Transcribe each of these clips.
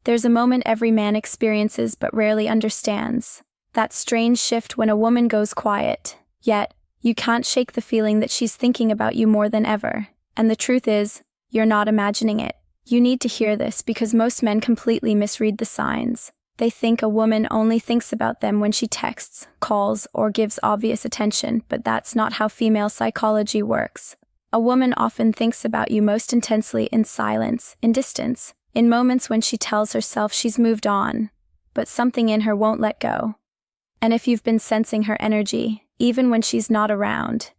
There's a moment every man experiences but rarely understands. That strange shift when a woman goes quiet. Yet, you can't shake the feeling that she's thinking about you more than ever. And the truth is, you're not imagining it. You need to hear this because most men completely misread the signs. They think a woman only thinks about them when she texts, calls, or gives obvious attention, but that's not how female psychology works. A woman often thinks about you most intensely in silence, in distance, in moments when she tells herself she's moved on, but something in her won't let go. And if you've been sensing her energy, even when she's not around,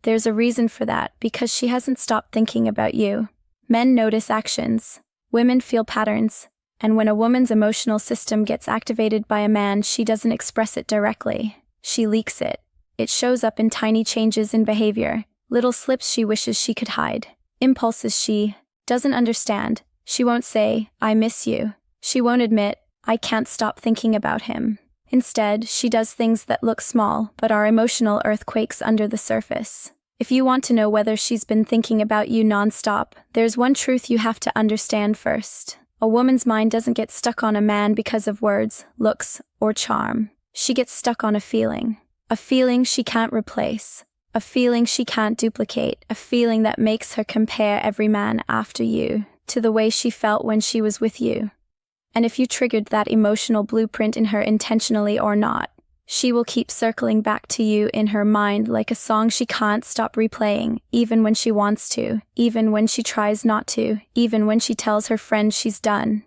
there's a reason for that, because she hasn't stopped thinking about you. Men notice actions, women feel patterns, and when a woman's emotional system gets activated by a man, she doesn't express it directly. She leaks it. It shows up in tiny changes in behavior, little slips she wishes she could hide, impulses she doesn't understand. She won't say, "I miss you." She won't admit, "I can't stop thinking about him." Instead, she does things that look small, but are emotional earthquakes under the surface. If you want to know whether she's been thinking about you nonstop, there's one truth you have to understand first. A woman's mind doesn't get stuck on a man because of words, looks, or charm. She gets stuck on a feeling she can't replace, a feeling she can't duplicate, a feeling that makes her compare every man after you to the way she felt when she was with you. And if you triggered that emotional blueprint in her intentionally or not, she will keep circling back to you in her mind like a song she can't stop replaying, even when she wants to, even when she tries not to, even when she tells her friends she's done.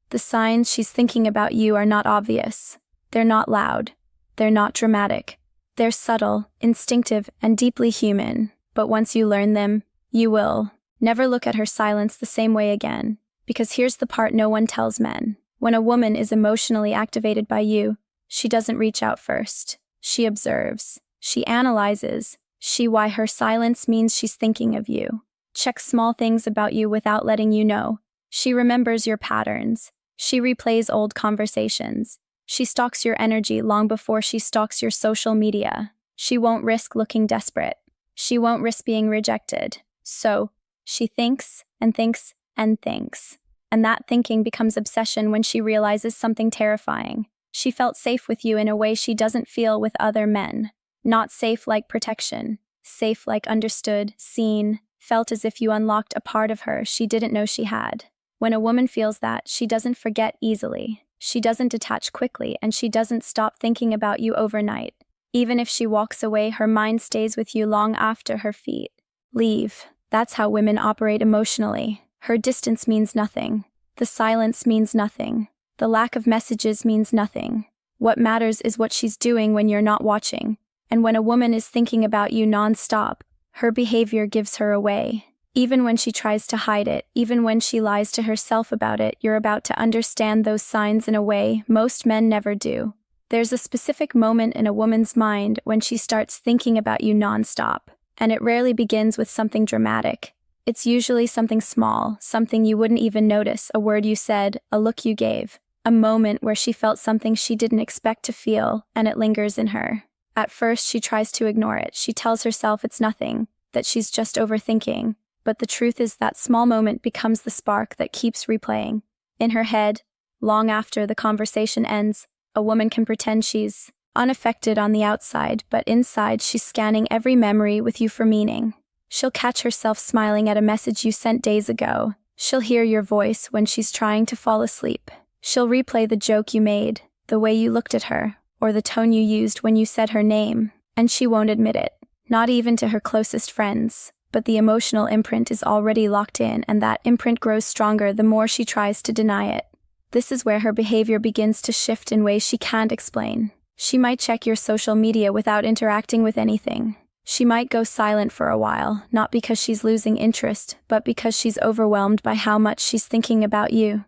The signs she's thinking about you are not obvious. They're not loud. They're not dramatic. They're subtle, instinctive, and deeply human. But once you learn them, you will never look at her silence the same way again. Because here's the part no one tells men. When a woman is emotionally activated by you, she doesn't reach out first. She observes. She analyzes. Why her silence means she's thinking of you. Checks small things about you without letting you know. She remembers your patterns. She replays old conversations. She stalks your energy long before she stalks your social media. She won't risk looking desperate. She won't risk being rejected. So, she thinks and thinks and thinks. And that thinking becomes obsession when she realizes something terrifying. She felt safe with you in a way she doesn't feel with other men. Not safe like protection. Safe like understood, seen, felt as if you unlocked a part of her she didn't know she had. When a woman feels that, she doesn't forget easily. She doesn't detach quickly, and she doesn't stop thinking about you overnight. Even if she walks away, her mind stays with you long after her feet leave. That's how women operate emotionally. Her distance means nothing. The silence means nothing. The lack of messages means nothing. What matters is what she's doing when you're not watching. And when a woman is thinking about you non-stop, her behavior gives her away. Even when she tries to hide it, even when she lies to herself about it, you're about to understand those signs in a way most men never do. There's a specific moment in a woman's mind when she starts thinking about you non-stop, and it rarely begins with something dramatic. It's usually something small, something you wouldn't even notice, a word you said, a look you gave, a moment where she felt something she didn't expect to feel, and it lingers in her. At first, she tries to ignore it. She tells herself it's nothing, that she's just overthinking. But the truth is that small moment becomes the spark that keeps replaying. In her head, long after the conversation ends, a woman can pretend she's unaffected on the outside, but inside she's scanning every memory with you for meaning. She'll catch herself smiling at a message you sent days ago. She'll hear your voice when she's trying to fall asleep. She'll replay the joke you made, the way you looked at her, or the tone you used when you said her name, and she won't admit it, not even to her closest friends. But the emotional imprint is already locked in, and that imprint grows stronger the more she tries to deny it. This is where her behavior begins to shift in ways she can't explain. She might check your social media without interacting with anything. She might go silent for a while, not because she's losing interest, but because she's overwhelmed by how much she's thinking about you.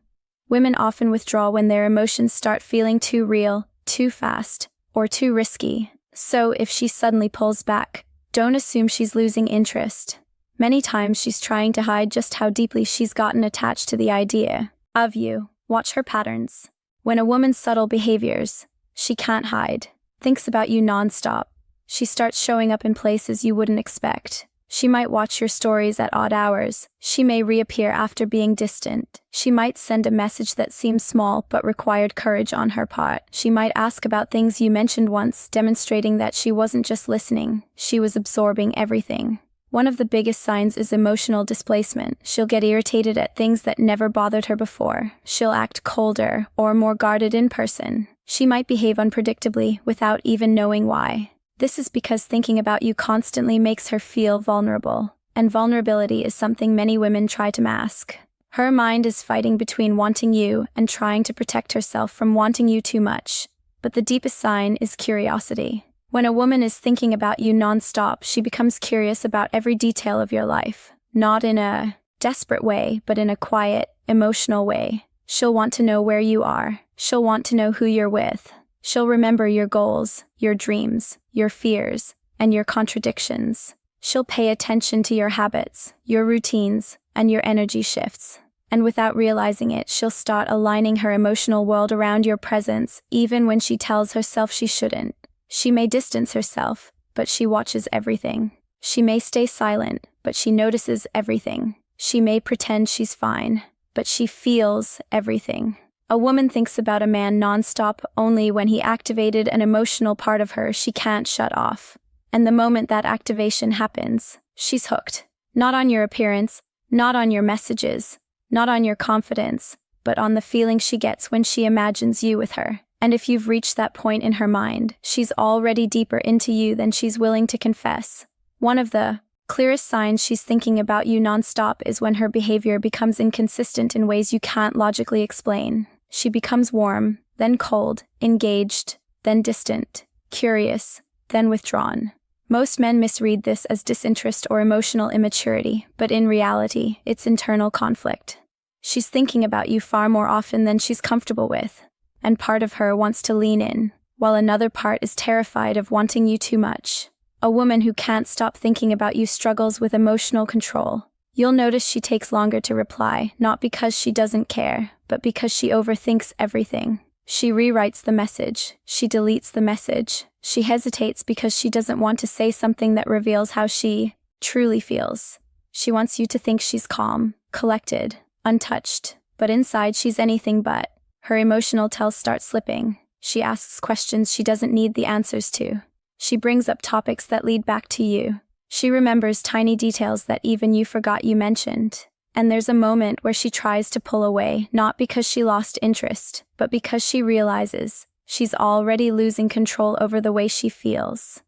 Women often withdraw when their emotions start feeling too real, too fast, or too risky. So if she suddenly pulls back, don't assume she's losing interest. Many times she's trying to hide just how deeply she's gotten attached to the idea of you. Watch her patterns. When a woman's subtle behaviors, she can't hide, thinks about you nonstop, she starts showing up in places you wouldn't expect. She might watch your stories at odd hours. She may reappear after being distant. She might send a message that seems small but required courage on her part. She might ask about things you mentioned once, demonstrating that she wasn't just listening, she was absorbing everything. One of the biggest signs is emotional displacement. She'll get irritated at things that never bothered her before. She'll act colder or more guarded in person. She might behave unpredictably without even knowing why. This is because thinking about you constantly makes her feel vulnerable, and vulnerability is something many women try to mask. Her mind is fighting between wanting you and trying to protect herself from wanting you too much. But the deepest sign is curiosity. When a woman is thinking about you non-stop, she becomes curious about every detail of your life. Not in a desperate way, but in a quiet, emotional way. She'll want to know where you are. She'll want to know who you're with. She'll remember your goals, your dreams, your fears, and your contradictions. She'll pay attention to your habits, your routines, and your energy shifts. And without realizing it, she'll start aligning her emotional world around your presence, even when she tells herself she shouldn't. She may distance herself, but she watches everything. She may stay silent, but she notices everything. She may pretend she's fine, but she feels everything. A woman thinks about a man non-stop only when he activated an emotional part of her she can't shut off. And the moment that activation happens, she's hooked. Not on your appearance, not on your messages, not on your confidence, but on the feeling she gets when she imagines you with her. And if you've reached that point in her mind, she's already deeper into you than she's willing to confess. One of the clearest signs she's thinking about you non-stop is when her behavior becomes inconsistent in ways you can't logically explain. She becomes warm, then cold, engaged, then distant, curious, then withdrawn. Most men misread this as disinterest or emotional immaturity, but in reality, it's internal conflict. She's thinking about you far more often than she's comfortable with, and part of her wants to lean in, while another part is terrified of wanting you too much. A woman who can't stop thinking about you struggles with emotional control. You'll notice she takes longer to reply, not because she doesn't care, but because she overthinks everything. She rewrites the message. She deletes the message. She hesitates because she doesn't want to say something that reveals how she truly feels. She wants you to think she's calm, collected, untouched, but inside she's anything but. Her emotional tells start slipping. She asks questions she doesn't need the answers to. She brings up topics that lead back to you. She remembers tiny details that even you forgot you mentioned. And there's a moment where she tries to pull away, not because she lost interest, but because she realizes she's already losing control over the way she feels.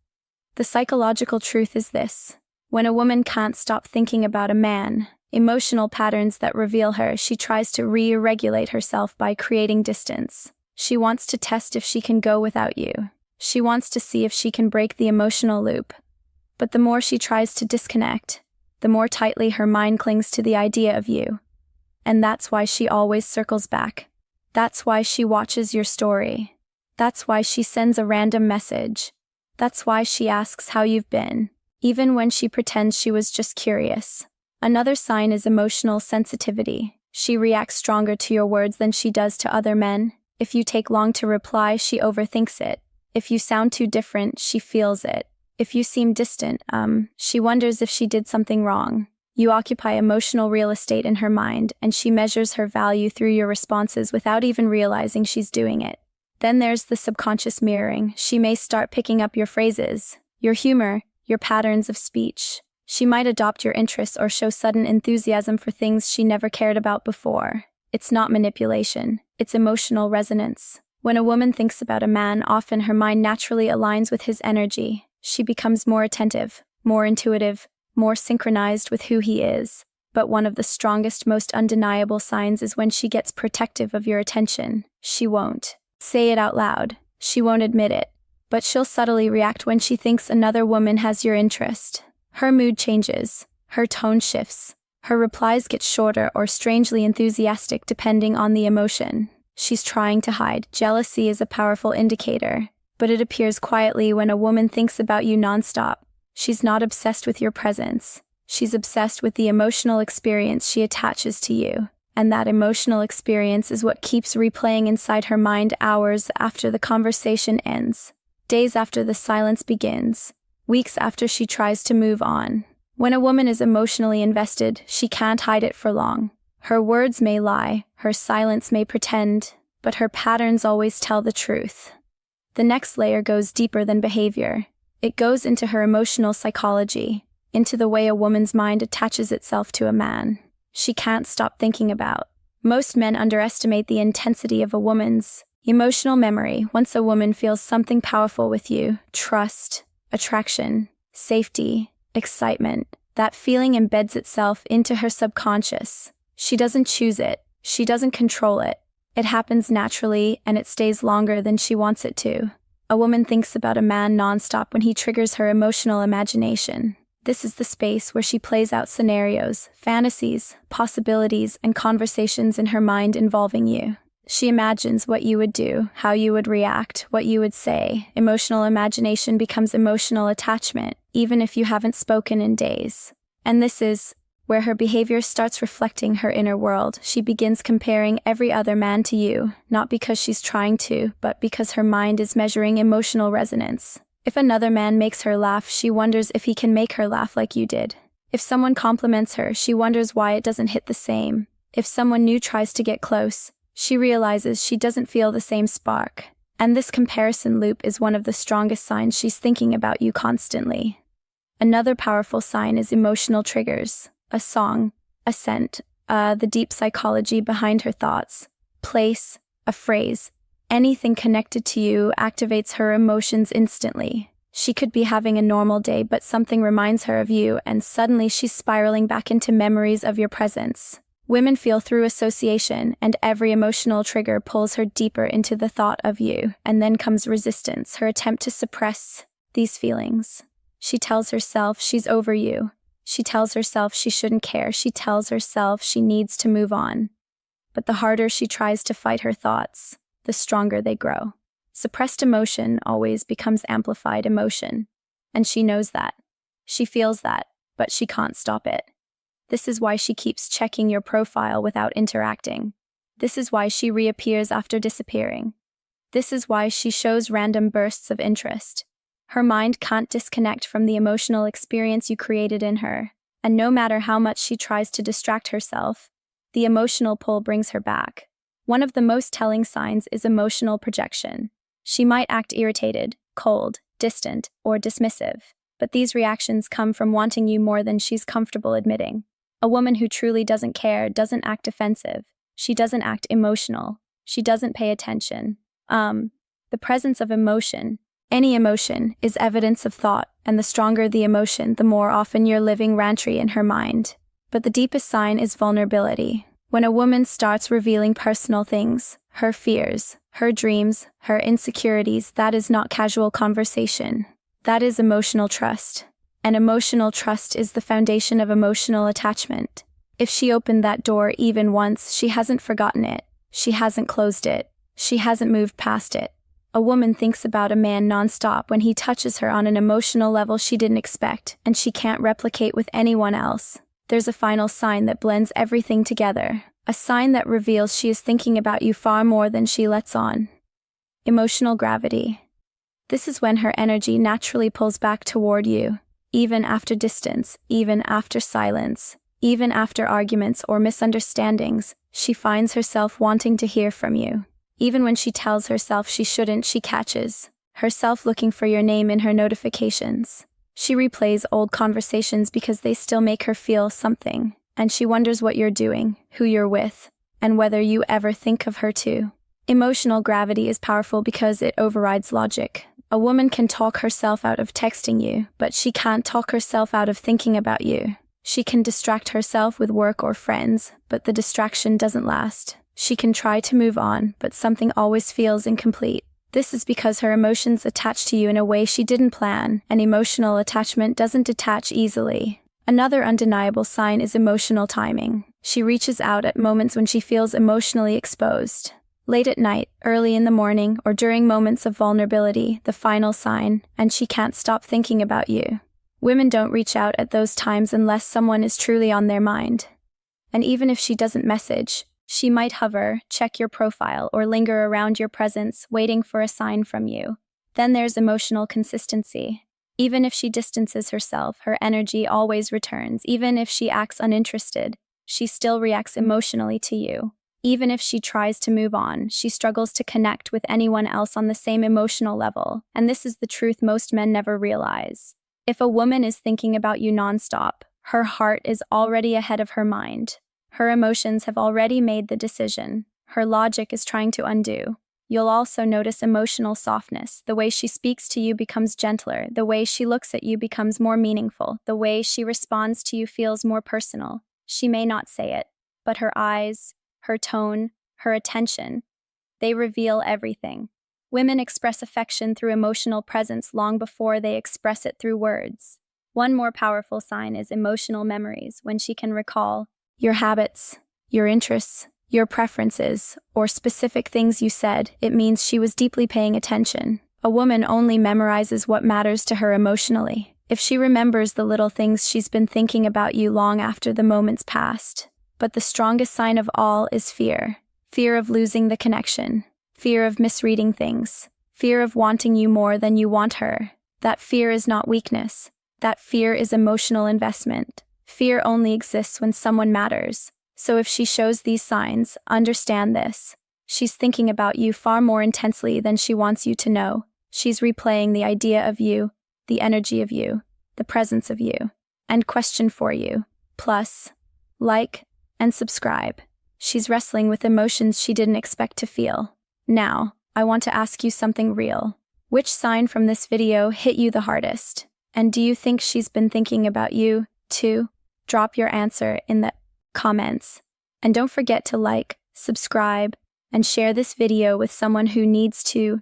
The psychological truth is this: when a woman can't stop thinking about a man, emotional patterns that reveal her, she tries to re-regulate herself by creating distance. She wants to test if she can go without you. She wants to see if she can break the emotional loop. But the more she tries to disconnect, the more tightly her mind clings to the idea of you. And that's why she always circles back. That's why she watches your story. That's why she sends a random message. That's why she asks how you've been, even when she pretends she was just curious. Another sign is emotional sensitivity. She reacts stronger to your words than she does to other men. If you take long to reply, she overthinks it. If you sound too different, she feels it. If you seem distant, she wonders if she did something wrong. You occupy emotional real estate in her mind, and she measures her value through your responses without even realizing she's doing it. Then there's the subconscious mirroring. She may start picking up your phrases, your humor, your patterns of speech. She might adopt your interests or show sudden enthusiasm for things she never cared about before. It's not manipulation, it's emotional resonance. When a woman thinks about a man, often her mind naturally aligns with his energy. She becomes more attentive, more intuitive, more synchronized with who he is. But one of the strongest, most undeniable signs is when she gets protective of your attention. She won't say it out loud. She won't admit it. But she'll subtly react when she thinks another woman has your interest. Her mood changes. Her tone shifts. Her replies get shorter or strangely enthusiastic depending on the emotion she's trying to hide. Jealousy is a powerful indicator, but it appears quietly when a woman thinks about you nonstop. She's not obsessed with your presence. She's obsessed with the emotional experience she attaches to you. And that emotional experience is what keeps replaying inside her mind hours after the conversation ends, days after the silence begins, weeks after she tries to move on. When a woman is emotionally invested, she can't hide it for long. Her words may lie, her silence may pretend, but her patterns always tell the truth. The next layer goes deeper than behavior. It goes into her emotional psychology, into the way a woman's mind attaches itself to a man she can't stop thinking about. Most men underestimate the intensity of a woman's emotional memory. Once a woman feels something powerful with you, trust, attraction, safety, excitement, that feeling embeds itself into her subconscious. She doesn't choose it, she doesn't control it. It happens naturally, and it stays longer than she wants it to. A woman thinks about a man nonstop when he triggers her emotional imagination. This is the space where she plays out scenarios, fantasies, possibilities, and conversations in her mind involving you. She imagines what you would do, how you would react, what you would say. Emotional imagination becomes emotional attachment, even if you haven't spoken in days. And this is where her behavior starts reflecting her inner world. She begins comparing every other man to you, not because she's trying to, but because her mind is measuring emotional resonance. If another man makes her laugh, she wonders if he can make her laugh like you did. If someone compliments her, she wonders why it doesn't hit the same. If someone new tries to get close, she realizes she doesn't feel the same spark. And this comparison loop is one of the strongest signs she's thinking about you constantly. Another powerful sign is emotional triggers. A song, a scent, the deep psychology behind her thoughts, place, a phrase. Anything connected to you activates her emotions instantly. She could be having a normal day, but something reminds her of you, and suddenly she's spiraling back into memories of your presence. Women feel through association, and every emotional trigger pulls her deeper into the thought of you. And then comes resistance, her attempt to suppress these feelings. She tells herself she's over you. She tells herself she shouldn't care. She tells herself she needs to move on. But the harder she tries to fight her thoughts, the stronger they grow. Suppressed emotion always becomes amplified emotion, and she knows that. She feels that, but she can't stop it. This is why she keeps checking your profile without interacting. This is why she reappears after disappearing. This is why she shows random bursts of interest. Her mind can't disconnect from the emotional experience you created in her, and no matter how much she tries to distract herself, the emotional pull brings her back. One of the most telling signs is emotional projection. She might act irritated, cold, distant, or dismissive, but these reactions come from wanting you more than she's comfortable admitting. A woman who truly doesn't care doesn't act defensive. She doesn't act emotional. She doesn't pay attention. The presence of emotion, any emotion, is evidence of thought, and the stronger the emotion, the more often you're living rantry in her mind. But the deepest sign is vulnerability. When a woman starts revealing personal things, her fears, her dreams, her insecurities, that is not casual conversation. That is emotional trust. And emotional trust is the foundation of emotional attachment. If she opened that door even once, she hasn't forgotten it. She hasn't closed it. She hasn't moved past it. A woman thinks about a man nonstop when he touches her on an emotional level she didn't expect, and she can't replicate with anyone else. There's a final sign that blends everything together, a sign that reveals she is thinking about you far more than she lets on. Emotional gravity. This is when her energy naturally pulls back toward you, even after distance, even after silence, even after arguments or misunderstandings. She finds herself wanting to hear from you. Even when she tells herself she shouldn't, she catches herself looking for your name in her notifications. She replays old conversations because they still make her feel something, and she wonders what you're doing, who you're with, and whether you ever think of her too. Emotional gravity is powerful because it overrides logic. A woman can talk herself out of texting you, but she can't talk herself out of thinking about you. She can distract herself with work or friends, but the distraction doesn't last. She can try to move on, but something always feels incomplete. This is because her emotions attach to you in a way she didn't plan, and emotional attachment doesn't detach easily. Another undeniable sign is emotional timing. She reaches out at moments when she feels emotionally exposed. Late at night, early in the morning, or during moments of vulnerability, the final sign, and she can't stop thinking about you. Women don't reach out at those times unless someone is truly on their mind. And even if she doesn't message, she might hover, check your profile, or linger around your presence, waiting for a sign from you. Then there's emotional consistency. Even if she distances herself, her energy always returns. Even if she acts uninterested, she still reacts emotionally to you. Even if she tries to move on, she struggles to connect with anyone else on the same emotional level. And this is the truth most men never realize. If a woman is thinking about you nonstop, her heart is already ahead of her mind. Her emotions have already made the decision. Her logic is trying to undo. You'll also notice emotional softness. The way she speaks to you becomes gentler. The way she looks at you becomes more meaningful. The way she responds to you feels more personal. She may not say it, but her eyes, her tone, her attention, they reveal everything. Women express affection through emotional presence long before they express it through words. One more powerful sign is emotional memories, when she can recall your habits, your interests, your preferences, or specific things you said. It means she was deeply paying attention. A woman only memorizes what matters to her emotionally. If she remembers the little things, she's been thinking about you long after the moment's passed. But the strongest sign of all is fear. Fear of losing the connection. Fear of misreading things. Fear of wanting you more than you want her. That fear is not weakness. That fear is emotional investment. Fear only exists when someone matters. So if she shows these signs, understand this. She's thinking about you far more intensely than she wants you to know. She's replaying the idea of you, the energy of you, the presence of you, and question for you. Plus, like and subscribe. She's wrestling with emotions she didn't expect to feel. Now, I want to ask you something real. Which sign from this video hit you the hardest? And do you think she's been thinking about you, too? Drop your answer in the comments. And don't forget to like, subscribe, and share this video with someone who needs to